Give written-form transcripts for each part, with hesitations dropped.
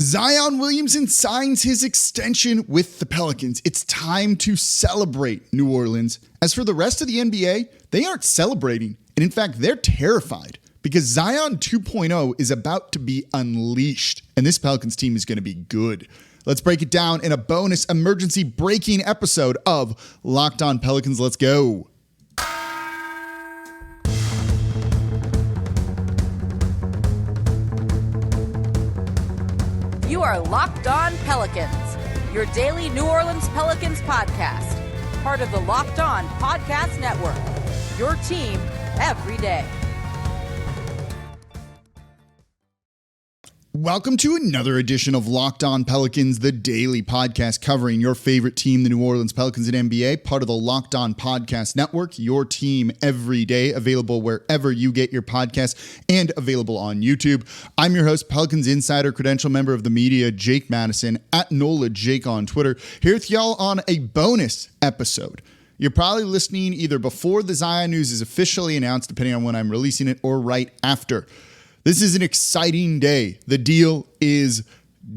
Zion Williamson signs his extension with the Pelicans. It's time to celebrate, New Orleans. As for the rest of the NBA, they aren't celebrating. And in fact, they're terrified because Zion 2.0 is about to be unleashed. And this Pelicans team is going to be good. Let's break it down in a bonus emergency breaking episode of Locked On Pelicans. Let's go. You are Locked On Pelicans, your daily New Orleans Pelicans podcast, part of the Locked On Podcast Network, your team every day. Welcome to another edition of Locked On Pelicans, the daily podcast covering your favorite team, the New Orleans Pelicans and NBA, part of the Locked On Podcast Network, your team every day, available wherever you get your podcasts and available on YouTube. I'm your host, Pelicans Insider, credential member of the media, Jake Madison, at NOLA Jake on Twitter, here with y'all on a bonus episode. You're probably listening either before the Zion news is officially announced, depending on when I'm releasing it, or right after. This is an exciting day. The deal is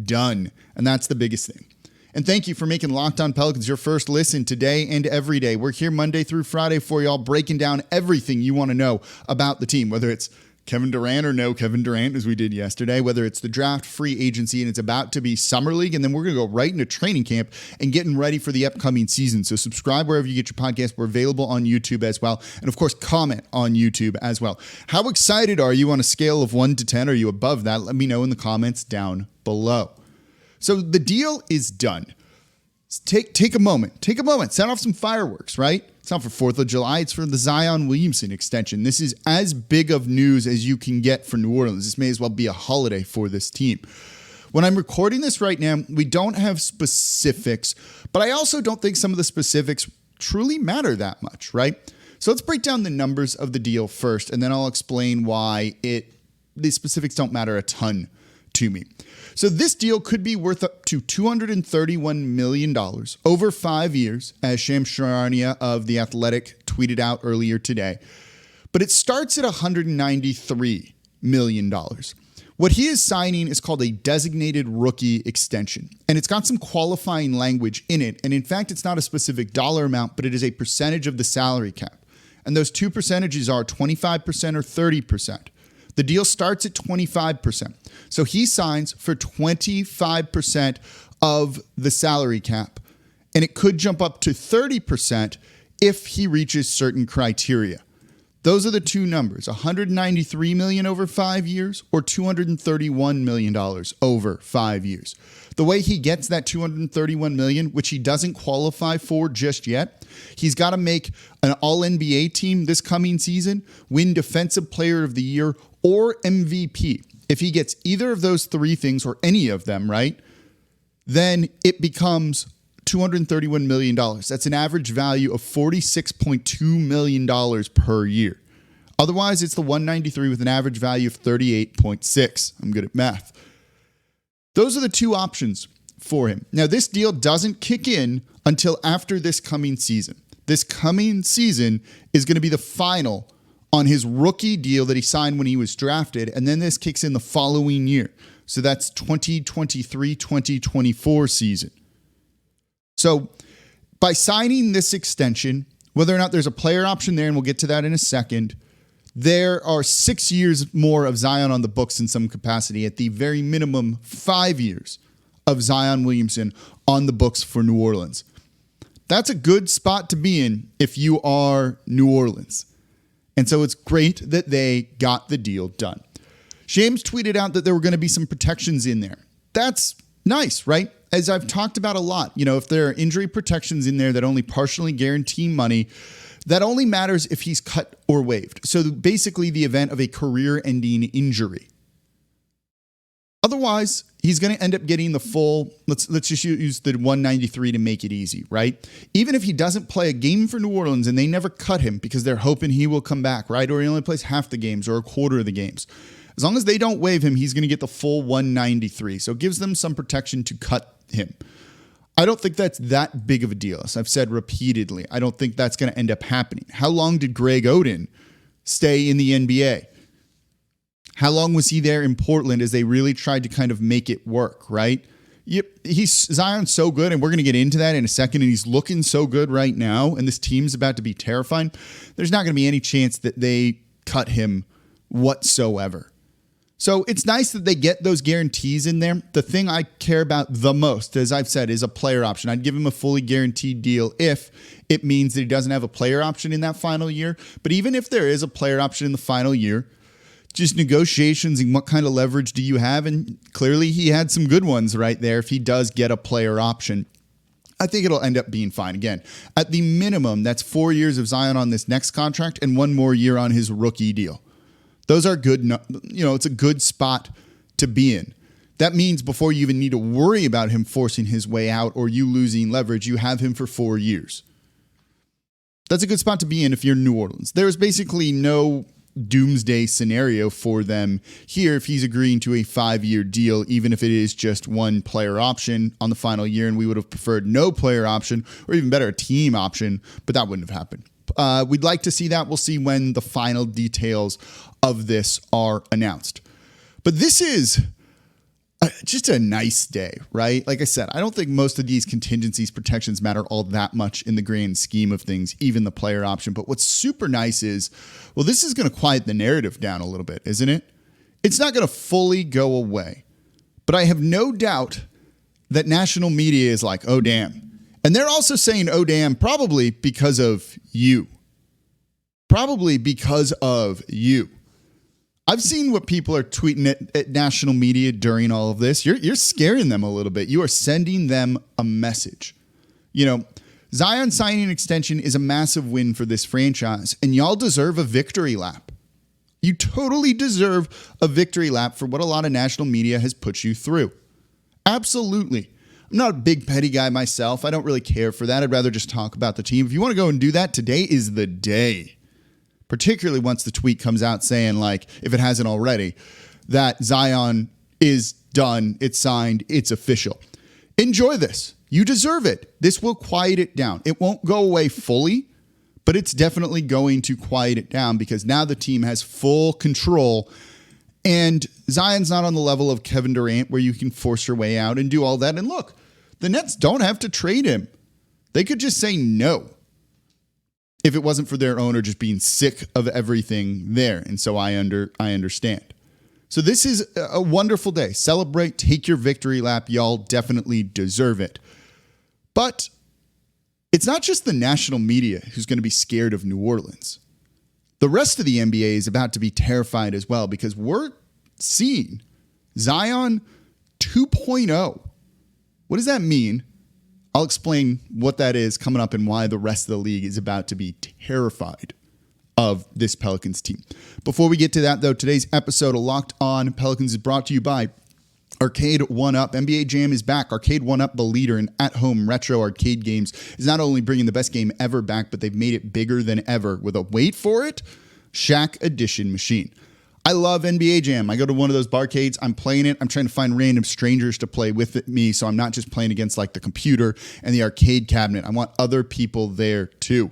done, and that's the biggest thing. And thank you for making Locked On Pelicans your first listen today and every day. We're here Monday through Friday for y'all, breaking down everything you want to know about the team, whether it's Kevin Durant or no Kevin Durant, as we did yesterday, whether it's the draft, free agency, and it's about to be summer league, and then we're going to go right into training camp and getting ready for the upcoming season. So subscribe wherever you get your podcast. We're available on YouTube as well. And of course, comment on YouTube as well. How excited are you on a scale of 1 to 10? Are you above that? Let me know in the comments down below. So the deal is done. Take a moment, set off some fireworks, right? It's not for 4th of July. It's for the Zion Williamson extension. This is as big of news as you can get for New Orleans. This may as well be a holiday for this team. When I'm recording this right now, we don't have specifics, but I also don't think some of the specifics truly matter that much, right? So let's break down the numbers of the deal first, and then I'll explain why the specifics don't matter a ton to me. So this deal could be worth up to $231 million over 5 years, as Shams Charania of The Athletic tweeted out earlier today. But it starts at $193 million. What he is signing is called a designated rookie extension, and it's got some qualifying language in it. And in fact, it's not a specific dollar amount, but it is a percentage of the salary cap. And those two percentages are 25% or 30%. The deal starts at 25%. So he signs for 25% of the salary cap, and it could jump up to 30% if he reaches certain criteria. Those are the two numbers, $193 million over 5 years or $231 million over 5 years. The way he gets that $231 million, which he doesn't qualify for just yet, he's got to make an All-NBA team this coming season, win Defensive Player of the Year or MVP. If he gets either of those three things or any of them, right, then it becomes $231 million. That's an average value of $46.2 million per year. Otherwise, it's the 193 with an average value of 38.6. I'm good at math. Those are the two options for him. Now, this deal doesn't kick in until after this coming season. This coming season is going to be the final on his rookie deal that he signed when he was drafted, and then this kicks in the following year. So that's 2023-2024 season. So by signing this extension, whether or not there's a player option there, and we'll get to that in a second, there are 6 years more of Zion on the books in some capacity. At the very minimum, 5 years of Zion Williamson on the books for New Orleans. That's a good spot to be in if you are New Orleans. And so it's great that they got the deal done. Shams tweeted out that there were going to be some protections in there. That's nice, right? As I've talked about a lot, if there are injury protections in there that only partially guarantee money, that only matters if he's cut or waived. So basically the event of a career-ending injury. Otherwise, he's going to end up getting the full, let's just use the 193 to make it easy, right? Even if he doesn't play a game for New Orleans and they never cut him because they're hoping he will come back, right? Or he only plays half the games or a quarter of the games. As long as they don't waive him, he's going to get the full 193. So it gives them some protection to cut him. I don't think that's that big of a deal. As I've said repeatedly, I don't think that's going to end up happening. How long did Greg Oden stay in the NBA? How long was he there in Portland as they really tried to kind of make it work, right? Yep, Zion's so good, and we're going to get into that in a second, and he's looking so good right now, and this team's about to be terrifying. There's not going to be any chance that they cut him whatsoever. So it's nice that they get those guarantees in there. The thing I care about the most, as I've said, is a player option. I'd give him a fully guaranteed deal if it means that he doesn't have a player option in that final year. But even if there is a player option in the final year, just negotiations and what kind of leverage do you have? And clearly he had some good ones right there if he does get a player option. I think it'll end up being fine. Again, at the minimum, that's 4 years of Zion on this next contract and 1 more year on his rookie deal. Those are good, it's a good spot to be in. That means before you even need to worry about him forcing his way out or you losing leverage, you have him for 4 years. That's a good spot to be in if you're New Orleans. There's basically no doomsday scenario for them here if he's agreeing to a 5-year deal, even if it is just 1 player option on the final year, and we would have preferred no player option or even better, a team option, but that wouldn't have happened. We'd like to see that. We'll see when the final details of this are announced. But this is just a nice day, right? Like I said, I don't think most of these contingencies, protections matter all that much in the grand scheme of things, even the player option. But what's super nice is, well, this is going to quiet the narrative down a little bit, isn't it? It's not going to fully go away. But I have no doubt that national media is like, oh, damn. And they're also saying, oh, damn, probably because of you. Probably because of you. I've seen what people are tweeting at national media during all of this. You're scaring them a little bit. You are sending them a message. Zion signing an extension is a massive win for this franchise, and y'all deserve a victory lap. You totally deserve a victory lap for what a lot of national media has put you through. Absolutely. I'm not a big petty guy myself. I don't really care for that. I'd rather just talk about the team. If you want to go and do that, today is the day. Particularly once the tweet comes out saying, like, if it hasn't already, that Zion is done, it's signed, it's official. Enjoy this. You deserve it. This will quiet it down. It won't go away fully, but it's definitely going to quiet it down because now the team has full control. And Zion's not on the level of Kevin Durant where you can force your way out and do all that. And look, the Nets don't have to trade him. They could just say no if it wasn't for their owner just being sick of everything there. And so I understand. So this is a wonderful day. Celebrate, take your victory lap. Y'all definitely deserve it. But it's not just the national media who's going to be scared of New Orleans. The rest of the NBA is about to be terrified as well because we're seeing Zion 2.0. What does that mean? I'll explain what that is coming up and why the rest of the league is about to be terrified of this Pelicans team. Before we get to that, though, today's episode of Locked On Pelicans is brought to you by Arcade 1UP. NBA Jam is back. Arcade 1UP, the leader in at-home retro arcade games, is not only bringing the best game ever back, but they've made it bigger than ever with a, wait for it, Shaq Edition machine. I love NBA Jam. I go to one of those barcades. I'm playing it. I'm trying to find random strangers to play with me, so I'm not just playing against like the computer and the arcade cabinet. I want other people there too.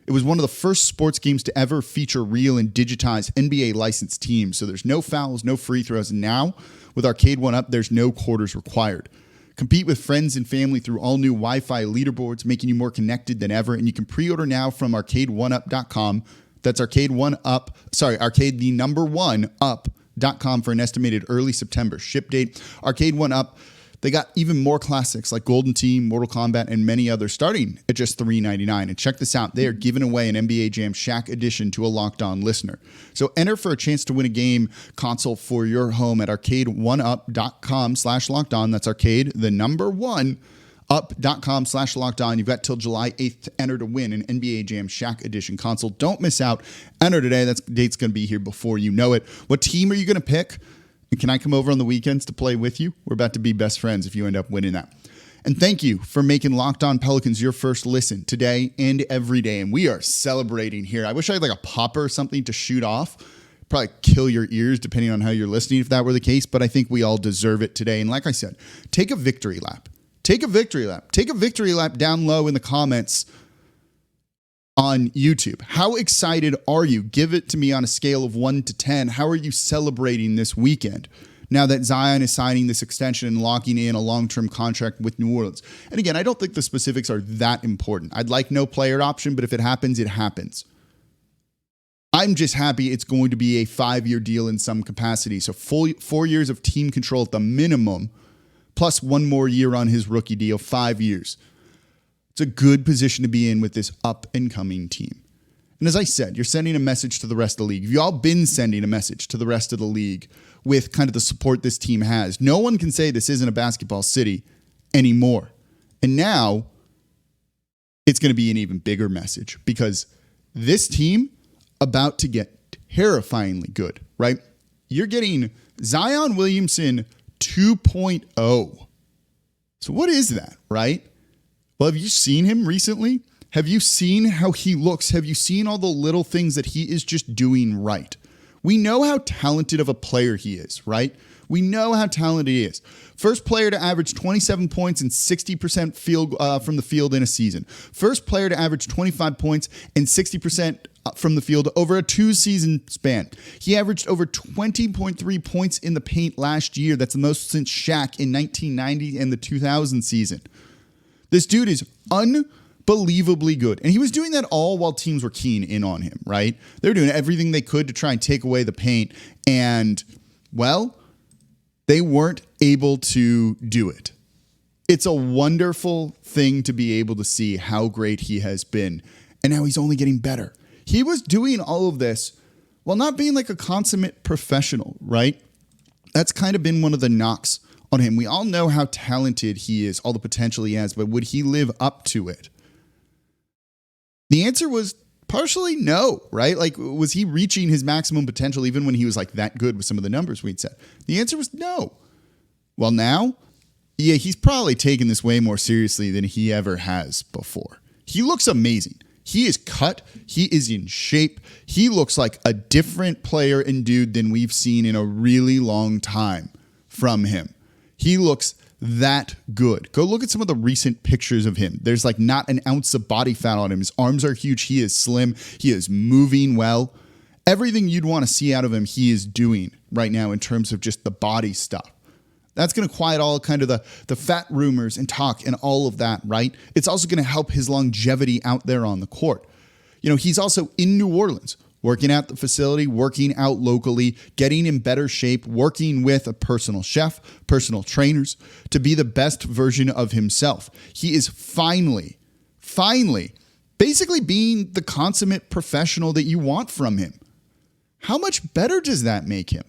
It was one of the first sports games to ever feature real and digitized NBA licensed teams, so there's no fouls, no free throws. And now, with Arcade 1UP, there's no quarters required. Compete with friends and family through all new Wi-Fi leaderboards, making you more connected than ever. And you can pre-order now from arcade1up.com. That's arcade the number 1 up.com for an estimated early September ship date. Arcade 1UP, they got even more classics like Golden Team, Mortal Kombat, and many others starting at just $3.99. And check this out. They are giving away an NBA Jam Shaq Edition to a Locked On listener. So enter for a chance to win a game console for your home at arcade1up.com/lockedon. That's arcade, the number 1 up.com/lockedon. You've got till July 8th to enter to win an NBA Jam Shaq Edition console. Don't miss out. Enter today. That date's going to be here before you know it. What team are you going to pick? And can I come over on the weekends to play with you? We're about to be best friends if you end up winning that. And thank you for making Locked On Pelicans your first listen today and every day. And we are celebrating here. I wish I had like a popper or something to shoot off. Probably kill your ears depending on how you're listening if that were the case. But I think we all deserve it today. And like I said, take a victory lap. Take a victory lap. Take a victory lap down low in the comments on YouTube. How excited are you? Give it to me on a scale of 1 to 10. How are you celebrating this weekend now that Zion is signing this extension and locking in a long-term contract with New Orleans? And again, I don't think the specifics are that important. I'd like no player option, but if it happens, it happens. I'm just happy it's going to be a 5-year deal in some capacity. So 4 years of team control at the minimum, plus 1 more year on his rookie deal, 5 years. It's a good position to be in with this up-and-coming team. And as I said, you're sending a message to the rest of the league. You've all been sending a message to the rest of the league with kind of the support this team has. No one can say this isn't a basketball city anymore. And now it's going to be an even bigger message because this team about to get terrifyingly good, right? You're getting Zion Williamson 2.0. So what is that, right? Well, have you seen him recently? Have you seen how he looks? Have you seen all the little things that he is just doing right? We know how talented of a player he is, right? We know how talented he is. First player to average 27 points and 60% field from the field in a season. First player to average 25 points and 60% from the field over a 2-season span. He averaged over 20.3 points in the paint last year. That's the most since Shaq in 1990 and the 2000 season. This dude is unbelievably good. And he was doing that all while teams were keen in on him, right? They were doing everything they could to try and take away the paint. And, well, they weren't able to do it. It's a wonderful thing to be able to see how great he has been. And now he's only getting better. He was doing all of this while not being like a consummate professional, right? That's kind of been one of the knocks on him. We all know how talented he is, all the potential he has, but would he live up to it? The answer was partially no, right? Like, was he reaching his maximum potential even when he was like that good with some of the numbers we'd said? The answer was no. Well, now, yeah, he's probably taken this way more seriously than he ever has before. He looks amazing. He is cut. He is in shape. He looks like a different player and dude than we've seen in a really long time from him. He looks that good. Go look at some of the recent pictures of him. There's like not an ounce of body fat on him. His arms are huge. He is slim. He is moving well. Everything you'd want to see out of him, he is doing right now in terms of just the body stuff. That's going to quiet all kind of the fat rumors and talk and all of that, right? It's also going to help his longevity out there on the court. You know, he's also in New Orleans, working at the facility, working out locally, getting in better shape, working with a personal chef, personal trainers to be the best version of himself. He is finally, basically being the consummate professional that you want from him. How much better does that make him?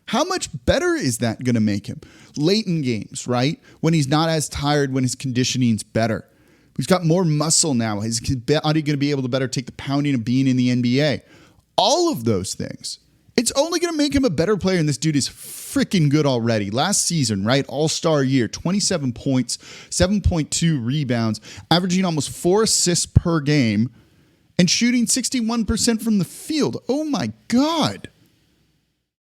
How much better is that going to make him? Late in games, right? When he's not as tired, when his conditioning's better. He's got more muscle now. His body going to be able to better take the pounding of being in the NBA. All of those things. It's only going to make him a better player, and this dude is freaking good already. Last season, right, all-star year, 27 points, 7.2 rebounds, averaging almost 4 assists per game, and shooting 61% from the field. Oh, my God.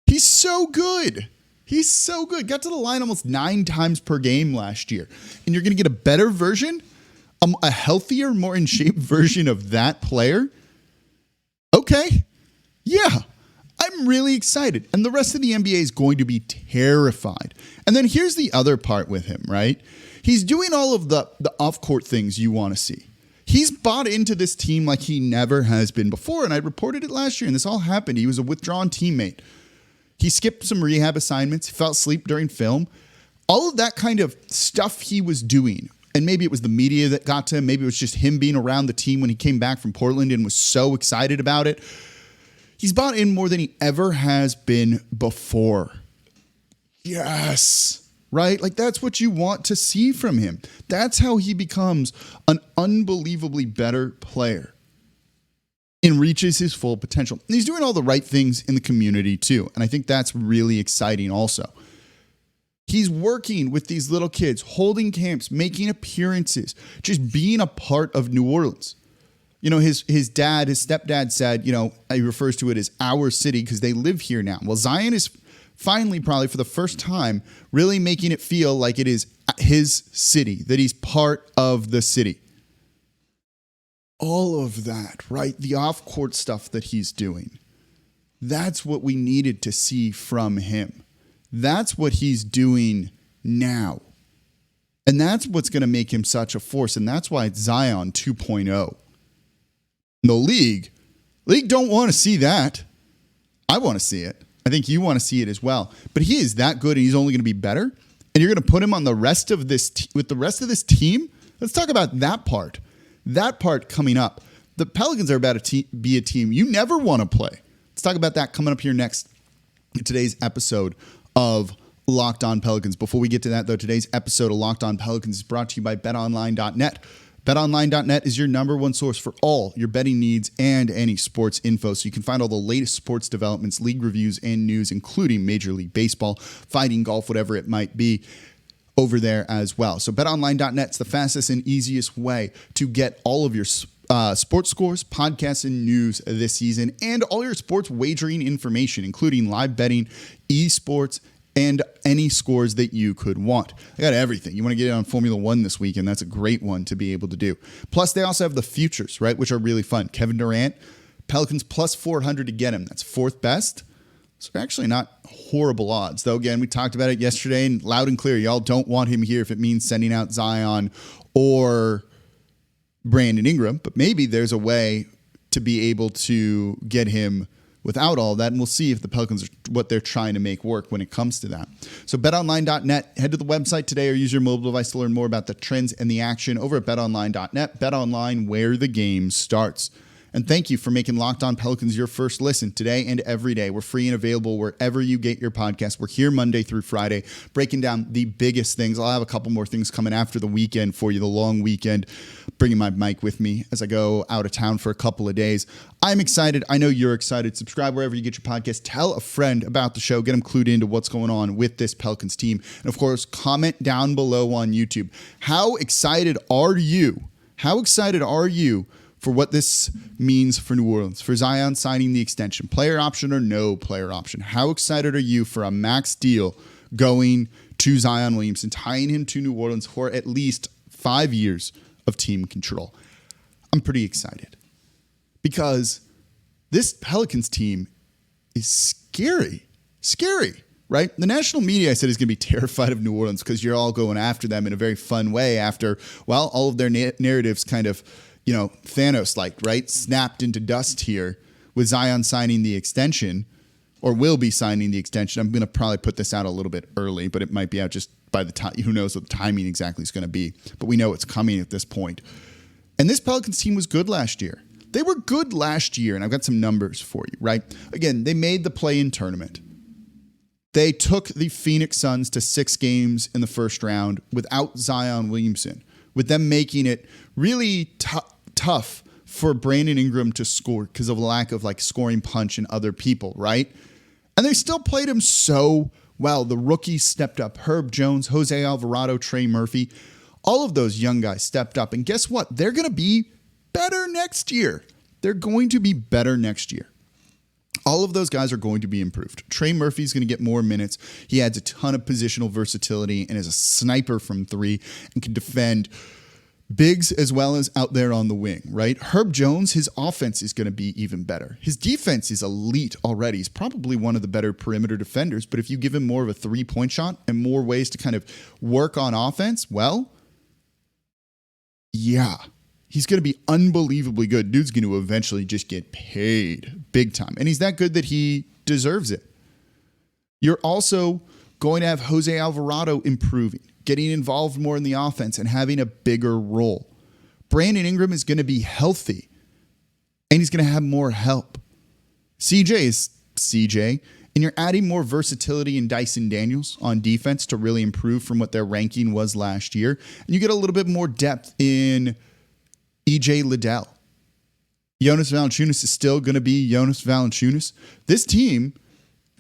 He's so good. He's so good. Got to the line almost 9 times per game last year. And you're going to get a better version, a healthier, more in shape version of that player? Okay. Yeah, I'm really excited. And the rest of the NBA is going to be terrified. And then here's the other part with him, right? He's doing all of the off-court things you want to see. He's bought into this team like he never has been before. And I reported it last year, and this all happened. He was a withdrawn teammate. He skipped some rehab assignments. He fell asleep during film. All of that kind of stuff he was doing. And maybe it was the media that got to him. Maybe it was just him being around the team when he came back from Portland and was so excited about it. He's bought in more than he ever has been before. Yes, right? Like that's what you want to see from him. That's how he becomes an unbelievably better player and reaches his full potential. And he's doing all the right things in the community too. And I think that's really exciting also. He's working with these little kids, holding camps, making appearances, just being a part of New Orleans. You know, his stepdad said, you know, he refers to it as our city because they live here now. Well, Zion is finally, probably for the first time, really making it feel like it is his city, that he's part of the city. All of that, right? The off-court stuff that he's doing. That's what we needed to see from him. That's what he's doing now. And that's what's going to make him such a force. And that's why it's Zion 2.0. The league don't want to see that. I want to see it. I think you want to see it as well. But he is that good, and he's only going to be better. And you're going to put him on the rest of this with the rest of this team. Let's talk about that part. That part coming up. The Pelicans are about to be a team you never want to play. Let's talk about that coming up here next in today's episode of Locked On Pelicans. Before we get to that, though, today's episode of Locked On Pelicans is brought to you by BetOnline.net. BetOnline.net is your number one source for all your betting needs and any sports info. So you can find all the latest sports developments, league reviews, and news, including Major League Baseball, fighting, golf, whatever it might be, over there as well. So BetOnline.net is the fastest and easiest way to get all of your sports scores, podcasts, and news this season, and all your sports wagering information, including live betting, esports, and any scores that you could want. I got everything. You want to get in on Formula One this weekend, that's a great one to be able to do. Plus, they also have the futures, right, which are really fun. Kevin Durant, Pelicans plus 400 to get him. That's fourth best. So actually not horrible odds. Though, again, we talked about it yesterday, and loud and clear, y'all don't want him here if it means sending out Zion or Brandon Ingram. But maybe there's a way to be able to get him without all that, and we'll see if the Pelicans are what they're trying to make work when it comes to that. So betonline.net, head to the website today or use your mobile device to learn more about the trends and the action over at betonline.net. BetOnline, where the game starts. And thank you for making Locked On Pelicans your first listen today and every day. We're free and available wherever you get your podcast. We're here Monday through Friday, breaking down the biggest things. I'll have a couple more things coming after the weekend for you, the long weekend, bringing my mic with me as I go out of town for a couple of days. I'm excited. I know you're excited. Subscribe wherever you get your podcast. Tell a friend about the show. Get them clued into what's going on with this Pelicans team. And, of course, comment down below on YouTube. How excited are you? How excited are you for what this means for New Orleans, for Zion signing the extension, player option or no player option? How excited are you for a max deal going to Zion Williamson, tying him to New Orleans for at least 5 years of team control? I'm pretty excited because this Pelicans team is scary, right? The national media, I said, is going to be terrified of New Orleans because you're all going after them in a very fun way after, well, all of their narratives kind of, Thanos-like, right? Snapped into dust here with Zion signing the extension, or will be signing the extension. I'm going to probably put this out a little bit early, but it might be out just by the time. Who knows what the timing exactly is going to be. But we know it's coming at this point. And this Pelicans team was good last year. They were good last year, and I've got some numbers for you, right? Again, they made the play-in tournament. They took the Phoenix Suns to 6 games in the first round without Zion Williamson, with them making it really tough for Brandon Ingram to score because of a lack of scoring punch in other people, right? And they still played him so well. The rookies stepped up. Herb Jones, Jose Alvarado, Trey Murphy, all of those young guys stepped up. And guess what? They're going to be better next year. They're going to be better next year. All of those guys are going to be improved. Trey Murphy's going to get more minutes. He adds a ton of positional versatility and is a sniper from 3 and can defend bigs as well as out there on the wing, right? Herb Jones, his offense is going to be even better. His defense is elite already. He's probably one of the better perimeter defenders, but if you give him more of a 3-point shot and more ways to kind of work on offense, well, yeah, he's going to be unbelievably good. Dude's going to eventually just get paid big time, and he's that good that he deserves it. You're also going to have Jose Alvarado improving, getting involved more in the offense and having a bigger role. Brandon Ingram is going to be healthy, and he's going to have more help. CJ is CJ, and you're adding more versatility in Dyson Daniels on defense to really improve from what their ranking was last year. And you get a little bit more depth in EJ Liddell. Jonas Valanciunas is still going to be Jonas Valanciunas. This team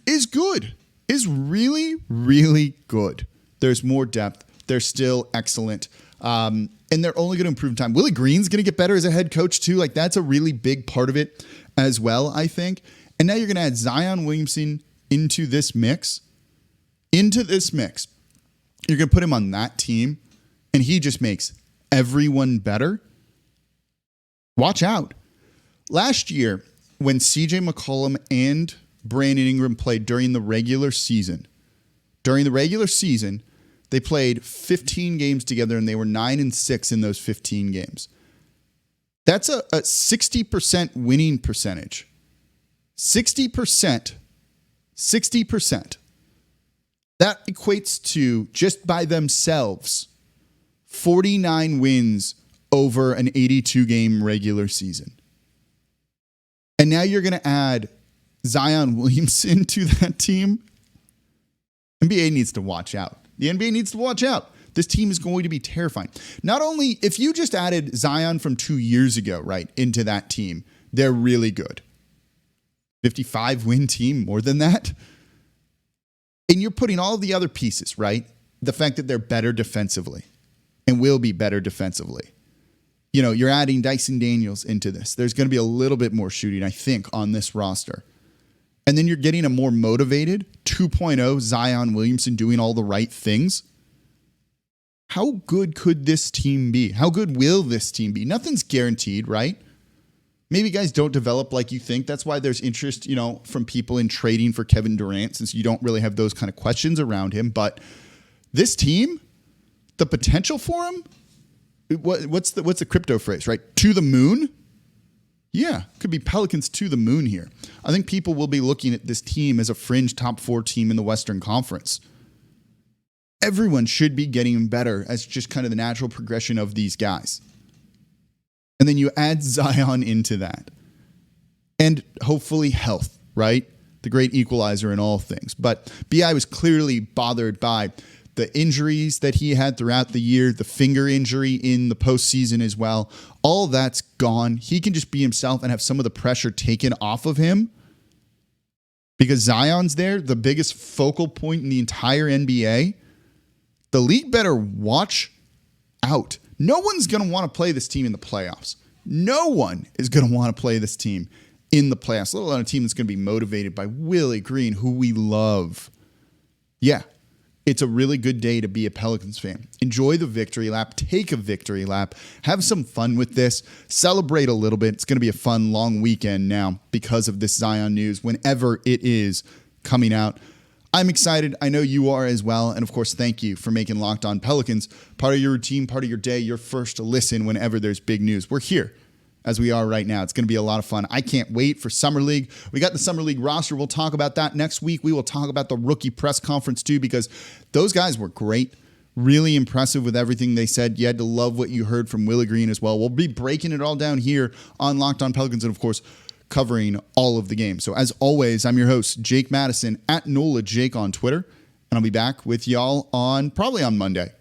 is good, is really, really good. There's more depth. They're still excellent. And they're only going to improve in time. Willie Green's going to get better as a head coach too. That's a really big part of it as well, I think. And now you're going to add Zion Williamson into this mix. You're going to put him on that team, and he just makes everyone better. watch out. Last year, when CJ McCollum and Brandon Ingram played during the regular season, they played 15 games together and they were 9-6 in those 15 games. That's a 60% winning percentage. 60%. That equates to, just by themselves, 49 wins over an 82-game regular season. And now you're going to add Zion Williamson to that team. NBA needs to watch out. The NBA needs to watch out. This team is going to be terrifying. Not only, if you just added Zion from 2 years ago, right, into that team, they're really good. 55-win team, more than that. And you're putting all of the other pieces, right? The fact that they're better defensively and will be better defensively. You know, you're adding Dyson Daniels into this. There's going to be a little bit more shooting, I think, on this roster. And then you're getting a more motivated 2.0 Zion Williamson doing all the right things. How good could this team be? How good will this team be? Nothing's guaranteed, right? Maybe guys don't develop like you think. That's why there's interest, you know, from people in trading for Kevin Durant, since you don't really have those kind of questions around him. But this team, the potential for him, what's the crypto phrase, right? To the moon? Yeah, could be Pelicans to the moon here. I think people will be looking at this team as a fringe top 4 team in the Western Conference. Everyone should be getting better as just kind of the natural progression of these guys. And then you add Zion into that. And hopefully health, right? The great equalizer in all things. But B.I. was clearly bothered by the injuries that he had throughout the year, the finger injury in the postseason as well. All that's gone. He can just be himself and have some of the pressure taken off of him. Because Zion's there, the biggest focal point in the entire NBA. The league better watch out. No one's going to want to play this team in the playoffs. No one is going to want to play this team in the playoffs, let alone a team that's going to be motivated by Willie Green, who we love. Yeah, it's a really good day to be a Pelicans fan. Enjoy the victory lap. Take a victory lap. Have some fun with this. Celebrate a little bit. It's going to be a fun, long weekend now because of this Zion news, whenever it is coming out. I'm excited. I know you are as well. And of course, thank you for making Locked On Pelicans part of your routine, part of your day, your first to listen whenever there's big news. We're here as we are right now. It's going to be a lot of fun. I can't wait for Summer League. We got the Summer League roster. We'll talk about that next week. We will talk about the rookie press conference too, because those guys were great. Really impressive with everything they said. You had to love what you heard from Willie Green as well. We'll be breaking it all down here on Locked On Pelicans and, of course, covering all of the games. So as always, I'm your host, Jake Madison, at NOLA Jake on Twitter, and I'll be back with y'all probably on Monday.